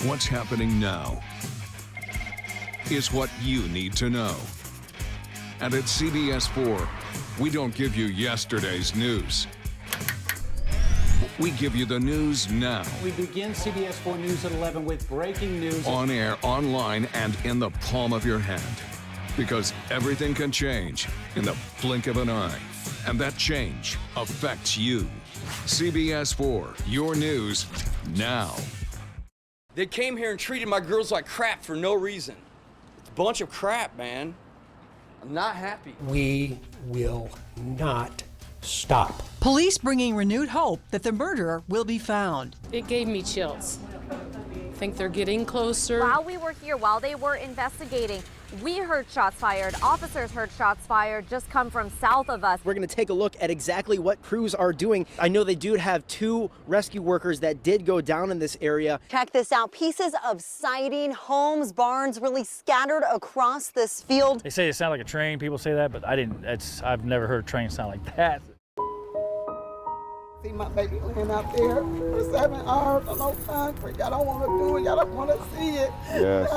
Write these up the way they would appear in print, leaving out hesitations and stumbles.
What's happening now is what you need to know. And at CBS4, we don't give you yesterday's news. We give you the news now. We begin CBS4 News at 11 with breaking news. On air, online, and in the palm of your hand. Because everything can change in the blink of an eye. And that change affects you. CBS4, your news now. They came here and treated my girls like crap for no reason. It's a bunch of crap, man. I'm not happy. We will not stop. Police bringing renewed hope that the murderer will be found. It gave me chills. I think they're getting closer. While we were here, while they were investigating, we heard shots fired. Officers heard shots fired just come from south of us. We're going to take a look at exactly what crews are doing. I know they do have 2 rescue workers that did go down in this area. Check this out. Pieces of siding, homes, barns really scattered across this field. They say it sounds like a train. People say that, but I've never heard a train sound like that. See my baby laying out there for 7 hours on no concrete. I don't want to do it. I don't want to see it. Yes.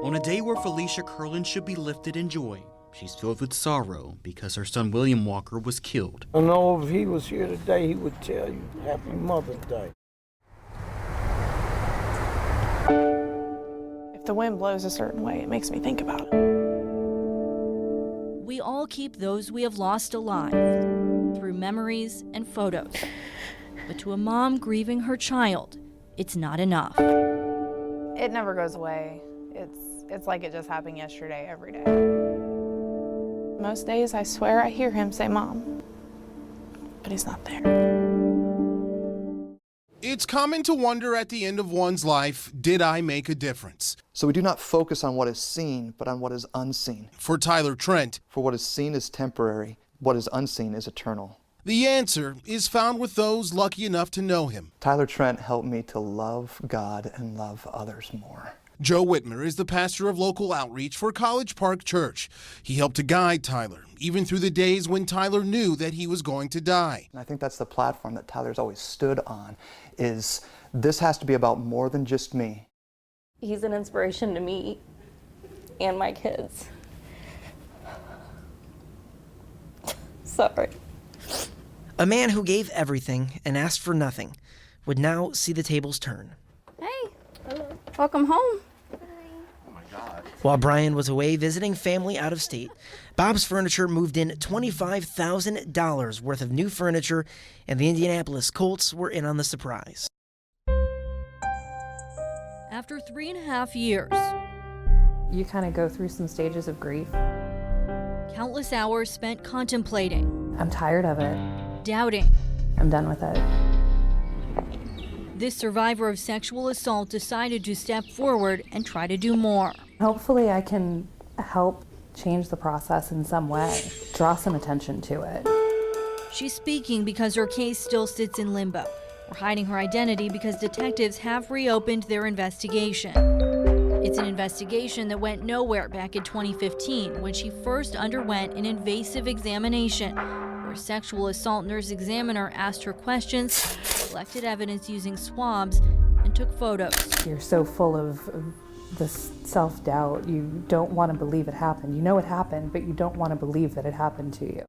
On a day where Felicia Curlin should be lifted in joy, she's filled with sorrow because her son William Walker was killed. I know if he was here today, he would tell you Happy Mother's Day. If the wind blows a certain way, it makes me think about it. We all keep those we have lost alive through memories and photos. But to a mom grieving her child, it's not enough. It never goes away. It's like it just happened yesterday, every day. Most days, I swear I hear him say, "Mom," but he's not there. It's common to wonder at the end of one's life, did I make a difference? So we do not focus on what is seen, but on what is unseen. For Tyler Trent, for what is seen is temporary, what is unseen is eternal. The answer is found with those lucky enough to know him. Tyler Trent helped me to love God and love others more. Joe Whitmer is the pastor of local outreach for College Park Church. He helped to guide Tyler, even through the days when Tyler knew that he was going to die. And I think that's the platform that Tyler's always stood on, is this has to be about more than just me. He's an inspiration to me and my kids. Sorry. A man who gave everything and asked for nothing would now see the tables turn. Hey, welcome home. While Brian was away visiting family out of state, Bob's Furniture moved in $25,000 worth of new furniture, and the Indianapolis Colts were in on the surprise. After 3.5 years, You kind of go through some stages of grief. countless hours spent contemplating, I'm tired of it. doubting, I'm done with it. this survivor of sexual assault decided to step forward and try to do more. Hopefully I can help change the process in some way, draw some attention to it. She's speaking because her case still sits in limbo, or hiding her identity because detectives have reopened their investigation. It's an investigation that went nowhere back in 2015 when she first underwent an invasive examination where a sexual assault nurse examiner asked her questions, collected evidence using swabs, and took photos. You're so full of this self-doubt. You don't want to believe it happened. You know it happened, but you don't want to believe that it happened to you.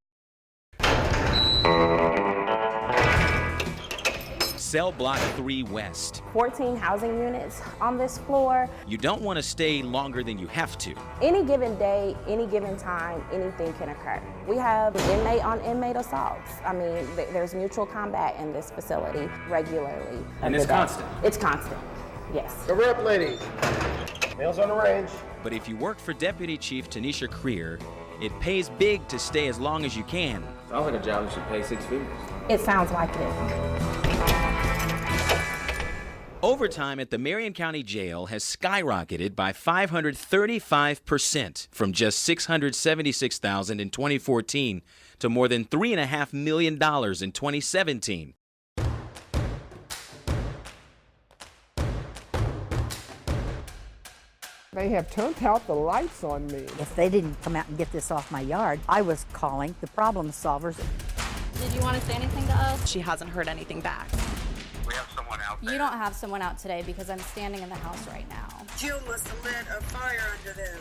Cell Block 3 West. 14 housing units on this floor. You don't want to stay longer than you have to. Any given day, any given time, anything can occur. We have inmate on inmate assaults. I mean, there's mutual combat in this facility regularly. And it's constant? It's constant, yes. Cover up, ladies. Meals on the range. But if you work for Deputy Chief Tanisha Creer, it pays big to stay as long as you can. Sounds like a job that should pay 6 figures. It sounds like it. Overtime at the Marion County Jail has skyrocketed by 535% from just $676,000 in 2014 to more than $3.5 million in 2017. They have turned out the lights on me. If they didn't come out and get this off my yard, I was calling the problem solvers. Did you want to say anything to us? She hasn't heard anything back. We have someone out You don't have someone out today because I'm standing in the house right now. Jill must have lit a fire under them.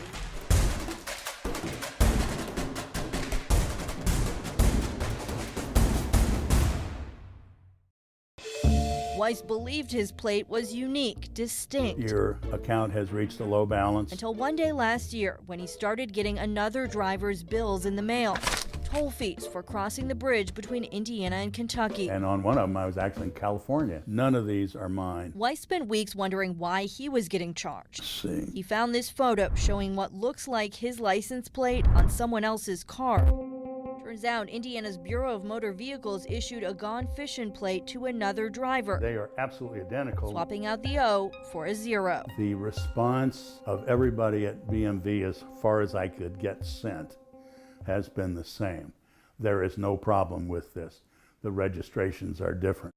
Weiss believed his plate was unique, distinct. Your account has reached a low balance. Until one day last year when he started getting another driver's bills in the mail. Toll fees for crossing the bridge between Indiana and Kentucky. And on one of them, I was actually in California. None of these are mine. Weiss spent weeks wondering why he was getting charged. Let's see. He found this photo showing what looks like his license plate on someone else's car. Turns out Indiana's Bureau of Motor Vehicles issued a Gone Fishin' plate to another driver. They are absolutely identical. Swapping out the O for a 0. The response of everybody at BMV, as far as I could get sent, has been the same. There is no problem with this. The registrations are different.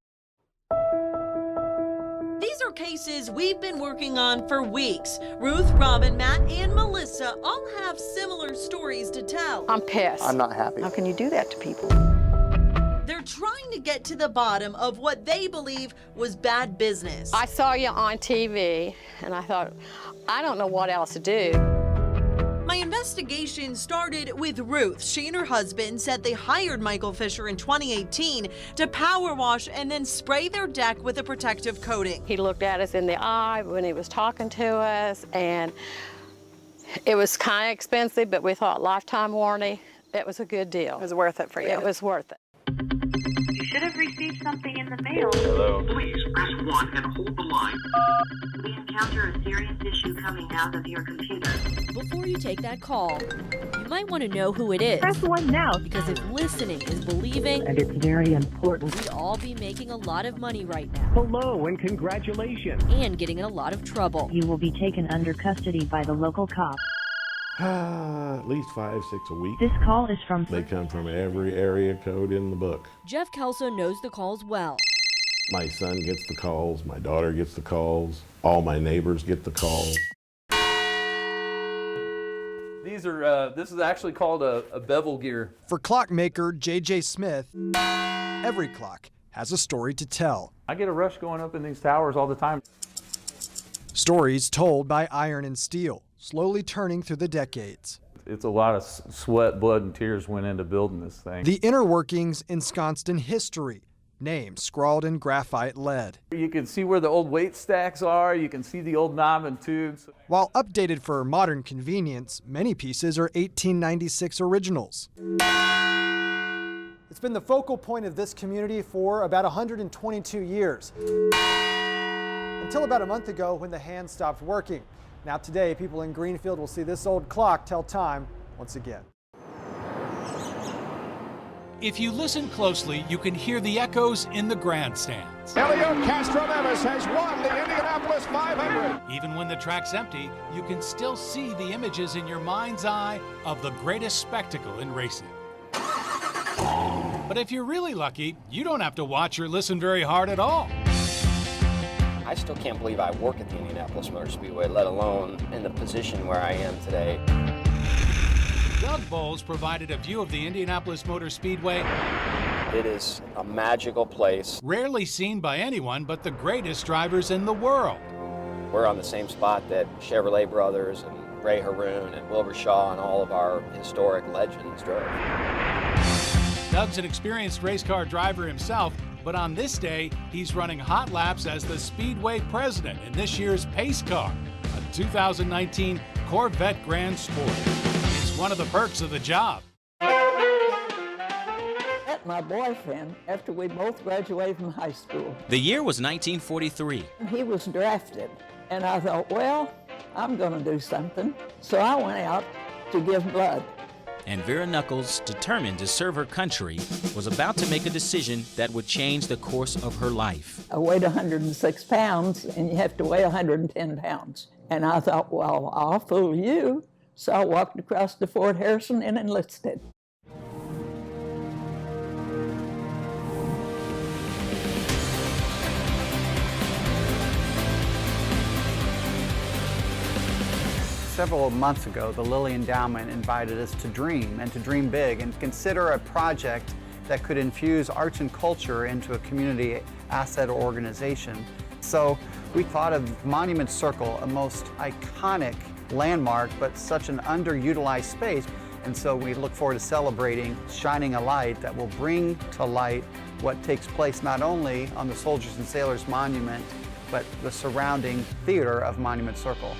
These are cases we've been working on for weeks. Ruth, Robin, Matt, and Melissa all have similar stories to tell. I'm pissed. I'm not happy. How can you do that to people? They're trying to get to the bottom of what they believe was bad business. I saw you on TV, and I thought, I don't know what else to do. My investigation started with Ruth. She and her husband said they hired Michael Fisher in 2018 to power wash and then spray their deck with a protective coating. He looked at us in the eye when he was talking to us, and it was kind of expensive, but we thought lifetime warranty, it was a good deal. It was worth it for you. It was worth it. You should have received something in the mail. Hello. Please press 1 and hold the line. We encounter a serious issue coming out of your computer. Before you take that call, you might want to know who it is. Press 1 now. Because if listening is believing, And it's very important. we'd all be making a lot of money right now. Hello and congratulations. And getting in a lot of trouble. You will be taken under custody by the local cop. At least 5, 6 a week. This call is from... They come from every area code in the book. Jeff Kelso knows the calls well. My son gets the calls, my daughter gets the calls, all my neighbors get the calls. These are, this is actually called a bevel gear. For clockmaker J.J. Smith, every clock has a story to tell. I get a rush going up in these towers all the time. Stories told by iron and steel, slowly turning through the decades. It's a lot of sweat, blood, and tears went into building this thing. The inner workings ensconced in history, names scrawled in graphite lead. You can see where the old weight stacks are, you can see the old knob and tubes. While updated for modern convenience, many pieces are 1896 originals. It's been the focal point of this community for about 122 years. Until about a month ago when the hand stopped working. Now today, people in Greenfield will see this old clock tell time once again. If you listen closely, you can hear the echoes in the grandstands. Elio Castro-Neves has won the Indianapolis 500. Even when the track's empty, you can still see the images in your mind's eye of the greatest spectacle in racing. But if you're really lucky, you don't have to watch or listen very hard at all. I still can't believe I work at the Indianapolis Motor Speedway, let alone in the position where I am today. Doug Bowles provided a view of the Indianapolis Motor Speedway. It is a magical place. Rarely seen by anyone but the greatest drivers in the world. We're on the same spot that Chevrolet Brothers and Ray Haroon and Wilbur Shaw and all of our historic legends drove. Doug's an experienced race car driver himself, but on this day, he's running hot laps as the Speedway president in this year's pace car, a 2019 Corvette Grand Sport. It's one of the perks of the job. Met my boyfriend after we both graduated from high school. The year was 1943. He was drafted, and I thought, well, I'm going to do something. So I went out to give blood. And Vera Knuckles, determined to serve her country, was about to make a decision that would change the course of her life. I weighed 106 pounds, and you have to weigh 110 pounds. And I thought, well, I'll fool you. So I walked across to Fort Harrison and enlisted. Several months ago, the Lilly Endowment invited us to dream and to dream big and to consider a project that could infuse arts and culture into a community asset or organization So we thought of Monument Circle, a most iconic landmark, but such an underutilized space. And so we look forward to celebrating, shining a light that will bring to light what takes place not only on the Soldiers and Sailors Monument, but the surrounding theater of Monument Circle.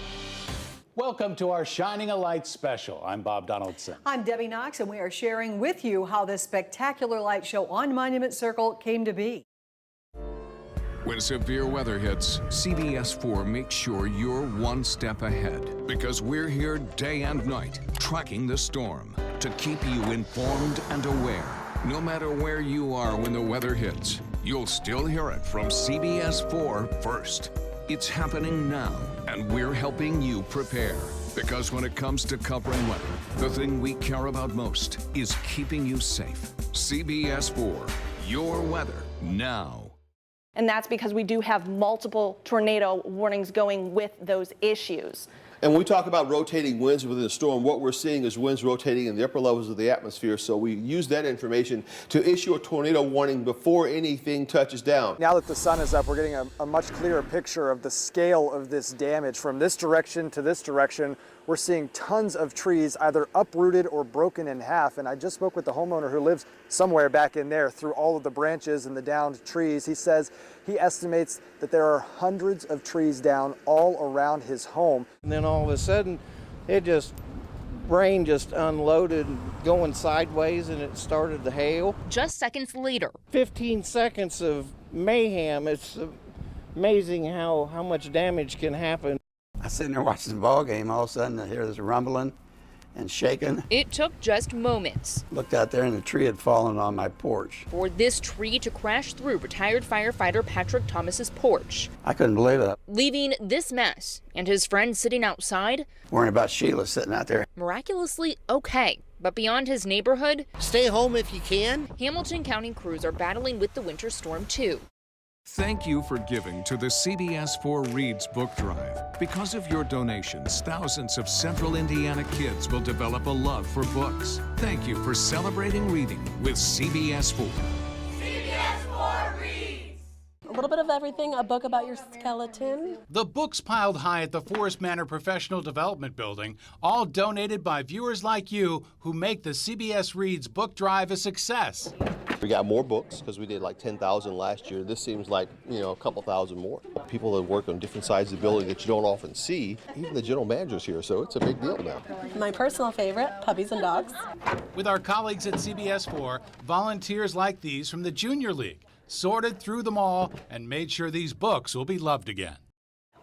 Welcome to our Shining a Light special. I'm Bob Donaldson. I'm Debbie Knox, and we are sharing with you how this spectacular light show on Monument Circle came to be. When severe weather hits, CBS4 makes sure you're one step ahead, because we're here day and night, tracking the storm to keep you informed and aware. No matter where you are when the weather hits, you'll still hear it from CBS4 first. It's happening now, and we're helping you prepare. Because when it comes to covering weather, the thing we care about most is keeping you safe. CBS4, your weather now. And that's because we do have multiple tornado warnings going with those issues. And when we talk about rotating winds within a storm, what we're seeing is winds rotating in the upper levels of the atmosphere. So we use that information to issue a tornado warning before anything touches down. Now that the sun is up, we're getting a much clearer picture of the scale of this damage. From this direction to this direction, we're seeing tons of trees either uprooted or broken in half. And I just spoke with the homeowner who lives somewhere back in there through all of the branches and the downed trees. He says he estimates that there are hundreds of trees down all around his home. And then all of a sudden, rain just unloaded going sideways and it started to hail. Just seconds later. 15 seconds of mayhem. It's amazing how much damage can happen. I was sitting there watching the ball game. All of a sudden, I hear this rumbling and shaking. It took just moments. Looked out there and the tree had fallen on my porch. For this tree to crash through retired firefighter Patrick Thomas's porch. I couldn't believe it. Leaving this mess and his friend sitting outside. Worrying about Sheila sitting out there. Miraculously okay. But beyond his neighborhood, stay home if you can. Hamilton County crews are battling with the winter storm too. Thank you for giving to the CBS4 Reads Book Drive. Because of your donations, thousands of Central Indiana kids will develop a love for books. Thank you for celebrating reading with CBS4. CBS4 Reads. A little bit of everything, a book about your skeleton. The books piled high at the Forest Manor Professional Development Building, all donated by viewers like you who make the CBS Reads Book Drive a success. We got more books because we did like 10,000 last year. This seems like, a couple thousand more. People that work on different sides of the building that you don't often see, even the general manager's here, so it's a big deal now. My personal favorite, puppies and dogs. With our colleagues at CBS4, volunteers like these from the Junior League sorted through them all and made sure these books will be loved again.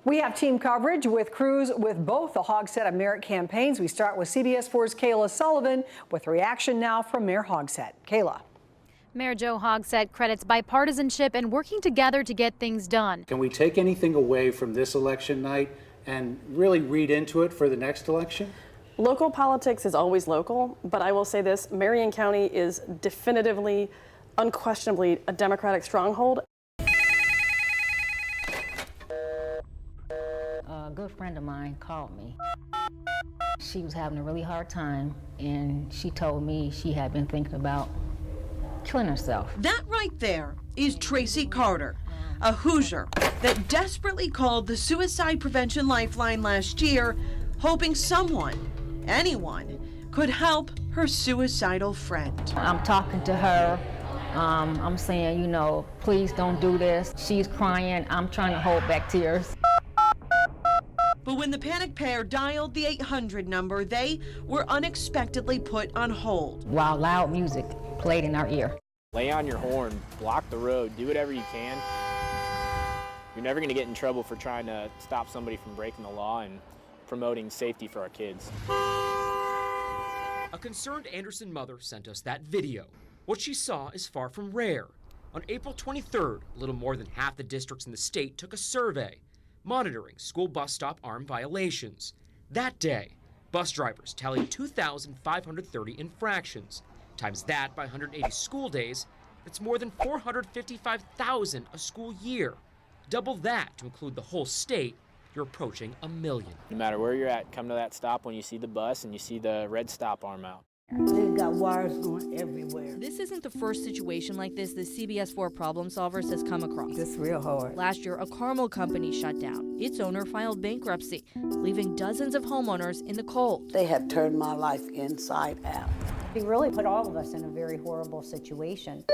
We have team coverage with crews with both the Hogshead and Merritt campaigns. We start with CBS4's Kayla Sullivan with reaction now from Mayor Hogshead. Kayla. Mayor Joe Hogshead credits bipartisanship and working together to get things done. Can we take anything away from this election night and really read into it for the next election? Local politics is always local, but I will say this, Marion County is definitively, unquestionably a Democratic stronghold. A good friend of mine called me. She was having a really hard time, and she told me she had been thinking about killing herself. That right there is Tracy Carter, a Hoosier that desperately called the Suicide Prevention Lifeline last year, hoping someone, anyone, could help her suicidal friend. I'm talking to her. I'm saying, please don't do this. She's crying. I'm trying to hold back tears. But when the panic pair dialed the 800 number, they were unexpectedly put on hold. While loud music played in our ear. Lay on your horn, block the road, do whatever you can. You're never going to get in trouble for trying to stop somebody from breaking the law and promoting safety for our kids. A concerned Anderson mother sent us that video. What she saw is far from rare. On April 23rd, a little more than half the districts in the state took a survey monitoring school bus stop arm violations. That day, bus drivers tallied 2,530 infractions. Times that by 180 school days, it's more than 455,000 a school year. Double that to include the whole state, you're approaching 1 million. No matter where you're at, come to that stop when you see the bus and you see the red stop arm out. They've got wires going everywhere. This isn't the first situation like this the CBS4 Problem Solvers has come across. It's real hard. Last year, a caramel company shut down. Its owner filed bankruptcy, leaving dozens of homeowners in the cold. They have turned my life inside out. He really put all of us in a very horrible situation.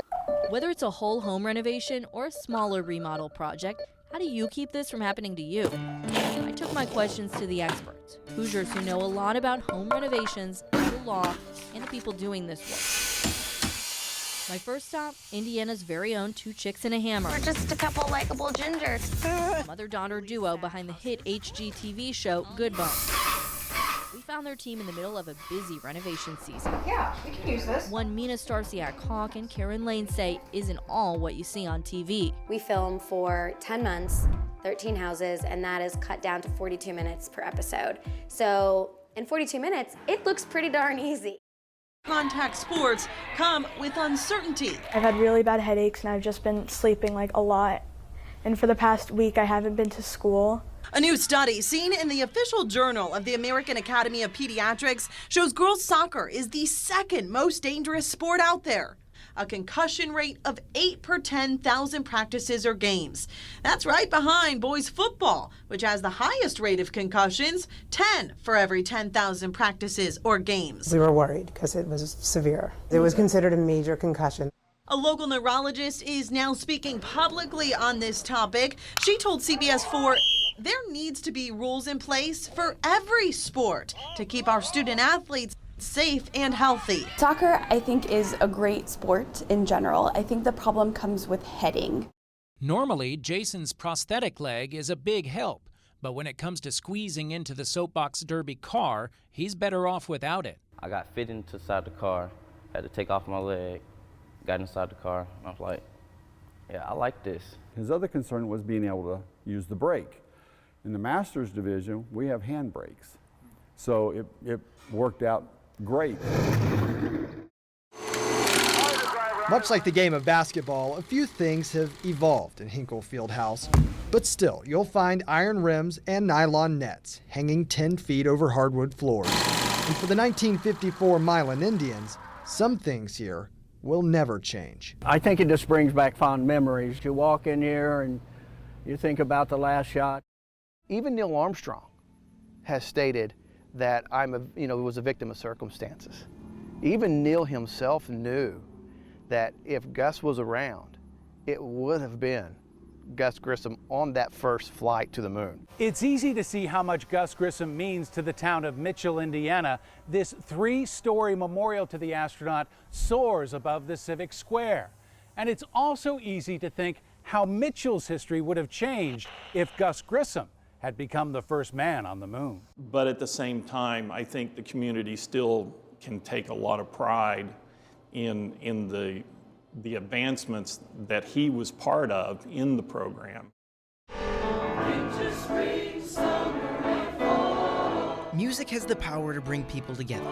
Whether it's a whole home renovation or a smaller remodel project, how do you keep this from happening to you? I took my questions to the experts, Hoosiers who know a lot about home renovations, the law, and the people doing this work. My first stop, Indiana's very own Two Chicks and a Hammer. We're just a couple likable gingers. Mother-daughter duo behind the hit HGTV show Good Bones. We found their team in the middle of a busy renovation season. Yeah, we can use this. One Mina Starsiak-Hawk and Karen Lane say isn't all what you see on TV. We film for 10 months, 13 houses, and that is cut down to 42 minutes per episode. So in 42 minutes, it looks pretty darn easy. Contact sports come with uncertainty. I've had really bad headaches and I've just been sleeping like a lot. And for the past week, I haven't been to school. A new study seen in the official journal of the American Academy of Pediatrics shows girls soccer is the second most dangerous sport out there. A concussion rate of 8 per 10,000 practices or games. That's right behind boys football, which has the highest rate of concussions, 10 for every 10,000 practices or games. We were worried because it was severe. It was considered a major concussion. A local neurologist is now speaking publicly on this topic. She told CBS4 there needs to be rules in place for every sport to keep our student athletes safe and healthy. Soccer, I think, is a great sport in general. I think the problem comes with heading. Normally, Jason's prosthetic leg is a big help, but when it comes to squeezing into the Soapbox Derby car, he's better off without it. I got fit inside the car, had to take off my leg, got inside the car, and I was like, yeah, I like this. His other concern was being able to use the brake. In the Masters division, we have hand brakes. So it worked out great. Much like the game of basketball, a few things have evolved in Hinkle Fieldhouse. But still, you'll find iron rims and nylon nets hanging 10 feet over hardwood floors. And for the 1954 Milan Indians, some things here will never change. I think it just brings back fond memories. You walk in here and you think about the last shot. Even Neil Armstrong has stated that was a victim of circumstances. Even Neil himself knew that if Gus was around, it would have been Gus Grissom on that first flight to the moon. It's easy to see how much Gus Grissom means to the town of Mitchell, Indiana. This 3-story memorial to the astronaut soars above the Civic Square. And it's also easy to think how Mitchell's history would have changed if Gus Grissom had become the first man on the moon. But at the same time, I think the community still can take a lot of pride in the advancements that he was part of in the program. Music has the power to bring people together,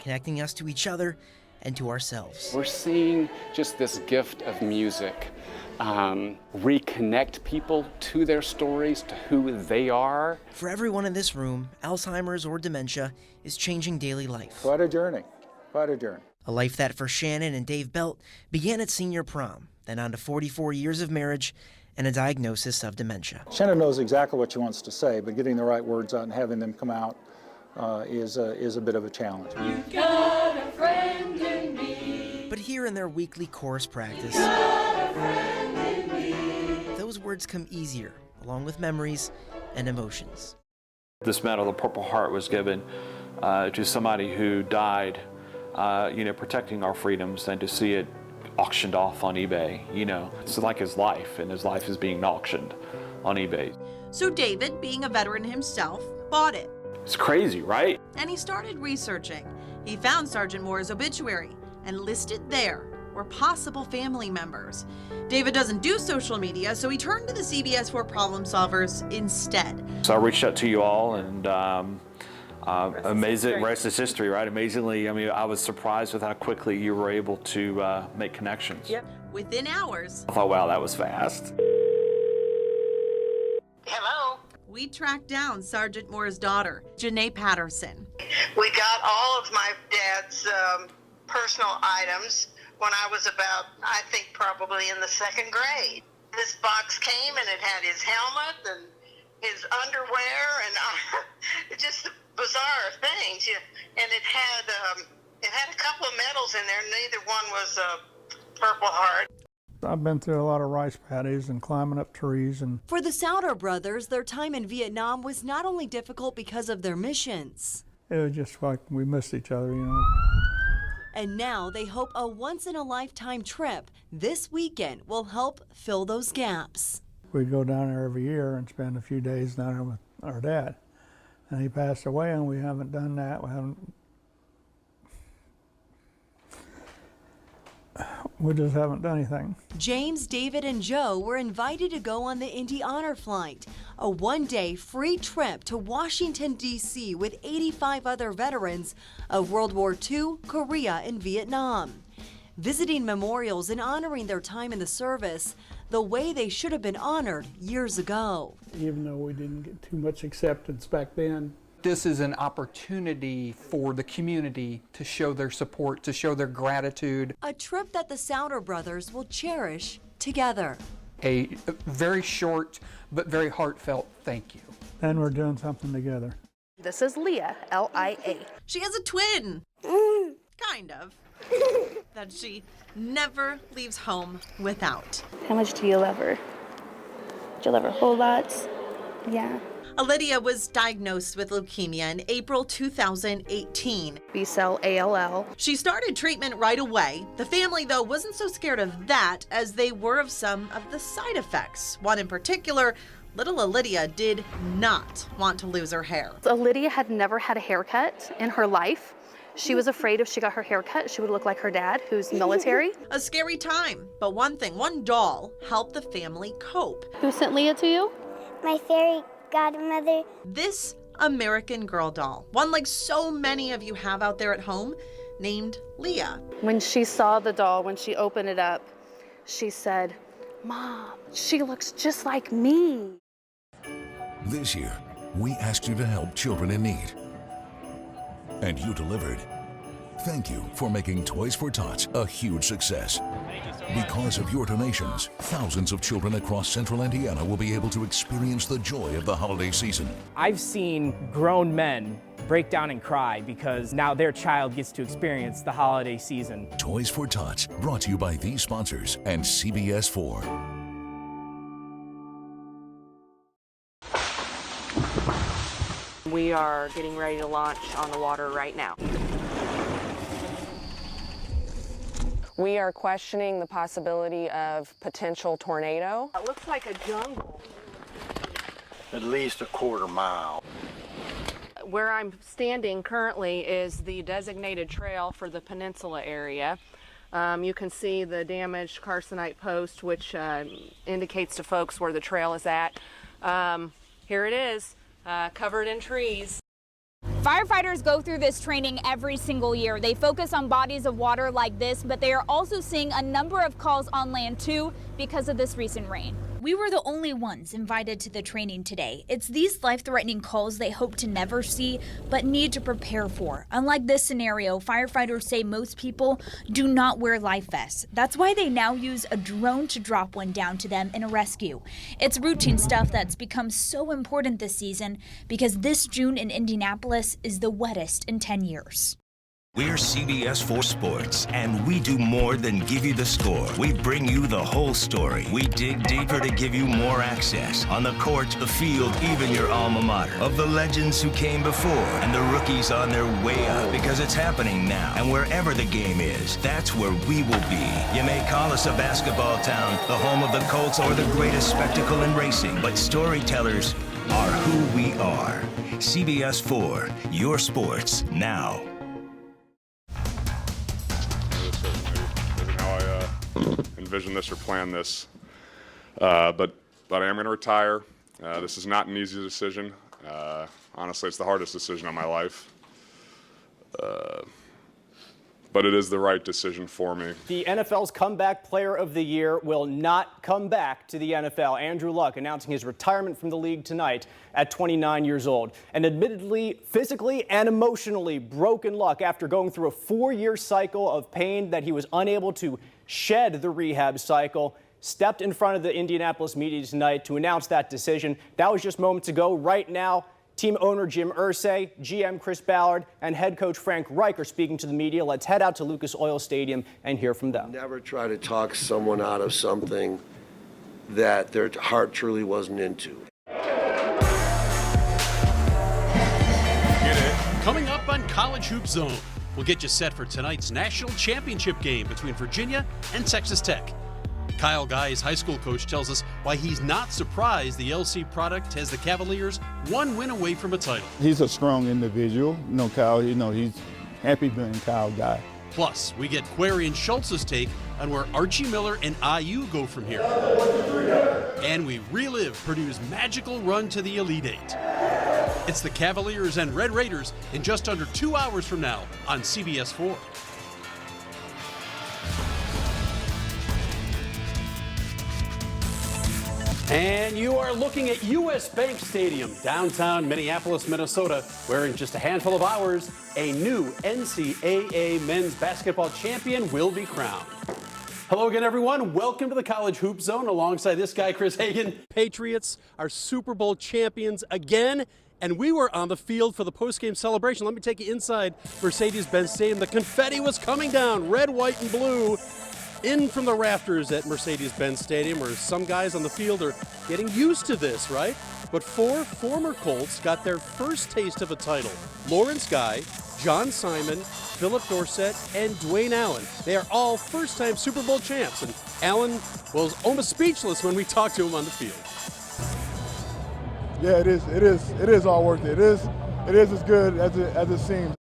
connecting us to each other and to ourselves. We're seeing just this gift of music reconnect people to their stories, to who they are. For everyone in this room, Alzheimer's or dementia is changing daily life. Quite a journey, quite a journey. A life that for Shannon and Dave Belt began at senior prom, then on to 44 years of marriage and a diagnosis of dementia. Shannon knows exactly what she wants to say, but getting the right words out and having them come out is a bit of a challenge. You've got a friend in me. But here in their weekly chorus practice, those words come easier, along with memories and emotions. This medal, the Purple Heart, was given to somebody who died, protecting our freedoms, and to see it auctioned off on eBay, it's like his life, and his life is being auctioned on eBay. So David, being a veteran himself, bought it. It's crazy, right? And he started researching. He found Sergeant Moore's obituary, and listed there were possible family members. David doesn't do social media, so he turned to the CBS4 Problem Solvers instead. So I reached out to you all, and amazing, rest is history, right? Amazingly, I was surprised with how quickly you were able to make connections. Yep. Within hours. I thought, wow, that was fast. Hello. We tracked down Sergeant Moore's daughter, Janae Patterson. We got all of my dad's personal items when I was about, I think, probably in the 2nd grade. This box came and it had his helmet and his underwear and just bizarre things. And it had a couple of medals in there. Neither one was a Purple Heart. I've been through a lot of rice paddies and climbing up trees. And For the Souter brothers, their time in Vietnam was not only difficult because of their missions. it was just like we missed each other, you know. And now they hope a once-in-a-lifetime trip this weekend will help fill those gaps. We go down there every year and spend a few days down there with our dad. And he passed away, and we haven't done that. We just haven't done anything. James, David, and Joe were invited to go on the Indy Honor Flight, a one-day free trip to Washington, D.C. with 85 other veterans of World War II, Korea, and Vietnam. Visiting memorials and honoring their time in the service the way they should have been honored years ago. Even though we didn't get too much acceptance back then. This is an opportunity for the community to show their support, to show their gratitude. A trip that the Souter brothers will cherish together. A very short but very heartfelt thank you. And we're doing something together. This is Leah, L-I-A. She has a twin. Kind of. That she never leaves home without. How much do you love her? Do you love her a whole lot? Yeah. Lydia was diagnosed with leukemia in April 2018. B-cell ALL. She started treatment right away. The family, though, wasn't so scared of that as they were of some of the side effects. One in particular, little Lydia did not want to lose her hair. Lydia had never had a haircut in her life. She was afraid if she got her hair cut, she would look like her dad, who's military. A scary time, but one doll helped the family cope. Who sent Leah to you? My fairy godmother. This American Girl doll, one like so many of you have out there at home, named Leah. When she saw the doll, when she opened it up, she said, "Mom, she looks just like me." This year, we asked you to help children in need. And you delivered. Thank you for making Toys for Tots a huge success. Because of your donations, thousands of children across central Indiana will be able to experience the joy of the holiday season. I've seen grown men break down and cry because now their child gets to experience the holiday season. Toys for Tots, brought to you by these sponsors and CBS4. We are getting ready to launch on the water right now. We are questioning the possibility of potential tornado. It looks like a jungle. At least a quarter mile. Where I'm standing currently is the designated trail for the peninsula area. You can see the damaged Carsonite post, which indicates to folks where the trail is at. Here it is, covered in trees. Firefighters go through this training every single year. They focus on bodies of water like this, but they are also seeing a number of calls on land too because of this recent rain. We were the only ones invited to the training today. It's these life-threatening calls they hope to never see, but need to prepare for. Unlike this scenario, firefighters say most people do not wear life vests. That's why they now use a drone to drop one down to them in a rescue. It's routine stuff that's become so important this season because this June in Indianapolis is the wettest in 10 years. We're CBS4 Sports, and we do more than give you the score. We bring you the whole story. We dig deeper to give you more access. On the court, the field, even your alma mater. Of the legends who came before, and the rookies on their way up, because it's happening now. And wherever the game is, that's where we will be. You may call us a basketball town, the home of the Colts, or the greatest spectacle in racing, but storytellers are who we are. CBS4, your sports now. Envision this or plan this, but I am going to retire. This is not an easy decision. Honestly, it's the hardest decision of my life. but it is the right decision for me. The NFL's Comeback Player of the Year will not come back to the NFL. Andrew Luck announcing his retirement from the league tonight at 29 years old. And admittedly, physically and emotionally broken Luck after going through a 4-year cycle of pain that he was unable to shed the rehab cycle, stepped in front of the Indianapolis media tonight to announce that decision. That was just moments ago. Right now, team owner Jim Irsay, GM Chris Ballard, and head coach Frank Reich are speaking to the media. Let's head out to Lucas Oil Stadium and hear from them. Never try to talk someone out of something that their heart truly wasn't into. Coming up on College Hoop Zone, we'll get you set for tonight's national championship game between Virginia and Texas Tech. Kyle Guy's high school coach tells us why he's not surprised the LC product has the Cavaliers one win away from a title. He's a strong individual. Kyle, he's happy being Kyle Guy. Plus, we get Query and Schultz's take on where Archie Miller and IU go from here. And we relive Purdue's magical run to the Elite Eight. It's the Cavaliers and Red Raiders in just under 2 hours from now on CBS4. And you are looking at U.S. Bank Stadium, downtown Minneapolis, Minnesota, where in just a handful of hours, a new NCAA men's basketball champion will be crowned. Hello again, everyone. Welcome to the College Hoop Zone alongside this guy, Chris Hagan. Patriots are Super Bowl champions again, and we were on the field for the postgame celebration. Let me take you inside Mercedes-Benz Stadium. The confetti was coming down, red, white, and blue, in from the rafters at Mercedes-Benz Stadium, where some guys on the field are getting used to this, right? But 4 former Colts got their first taste of a title. Lawrence Guy, John Simon, Philip Dorsett, and Dwayne Allen. They are all first-time Super Bowl champs, and Allen was almost speechless when we talked to him on the field. Yeah, it is all worth it. It is as good as it seems.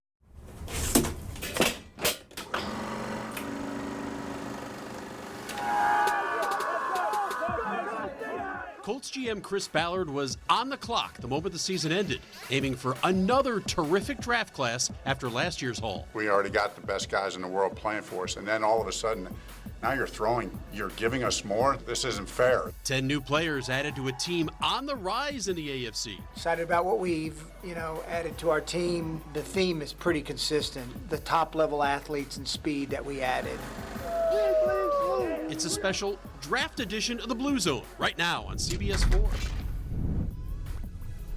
Colts GM Chris Ballard was on the clock the moment the season ended, aiming for another terrific draft class after last year's haul. We already got the best guys in the world playing for us, and then all of a sudden, now you're giving us more? This isn't fair. 10 new players added to a team on the rise in the AFC. Excited about what we've, added to our team. The theme is pretty consistent. The top-level athletes and speed that we added. It's a special draft edition of the Blue Zone right now on CBS4.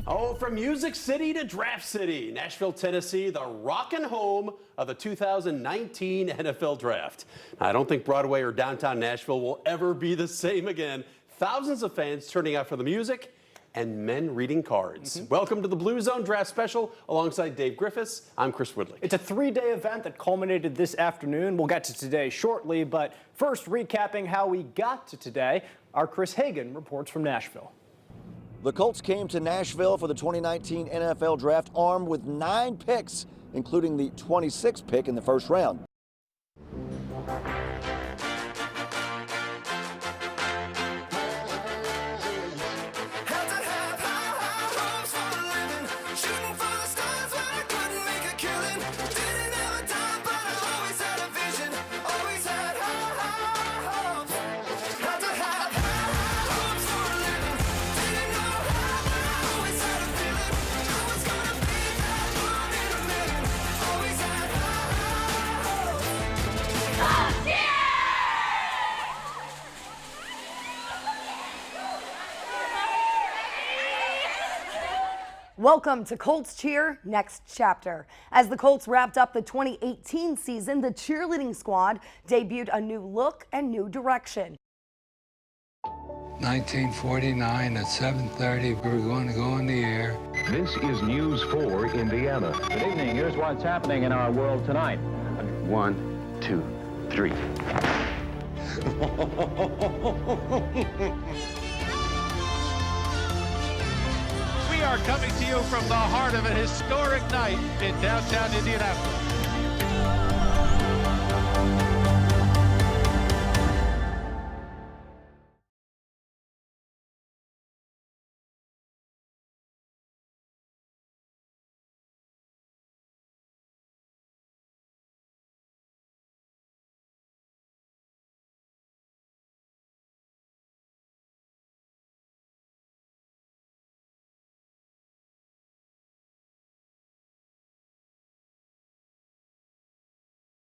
Oh, from Music City to Draft City, Nashville, Tennessee, the rockin' home of the 2019 NFL Draft. I don't think Broadway or downtown Nashville will ever be the same again. Thousands of fans turning out for the music and men reading cards. Welcome to the Blue Zone Draft Special alongside Dave Griffiths. I'm Chris Woodley. It's a 3-day event that culminated this afternoon. We'll get to today shortly, but first recapping how we got to today, our Chris Hagan reports from Nashville. The Colts came to Nashville for the 2019 NFL Draft armed with 9 picks, including the 26th pick in the first round. Welcome to Colts Cheer Next Chapter. As the Colts wrapped up the 2018 season, the cheerleading squad debuted a new look and new direction. 1949 at 7:30, we're going to go on the air. This is News 4 Indiana. Good evening. Here's what's happening in our world tonight. 1, 2, 3. We are coming to you from the heart of a historic night in downtown Indianapolis.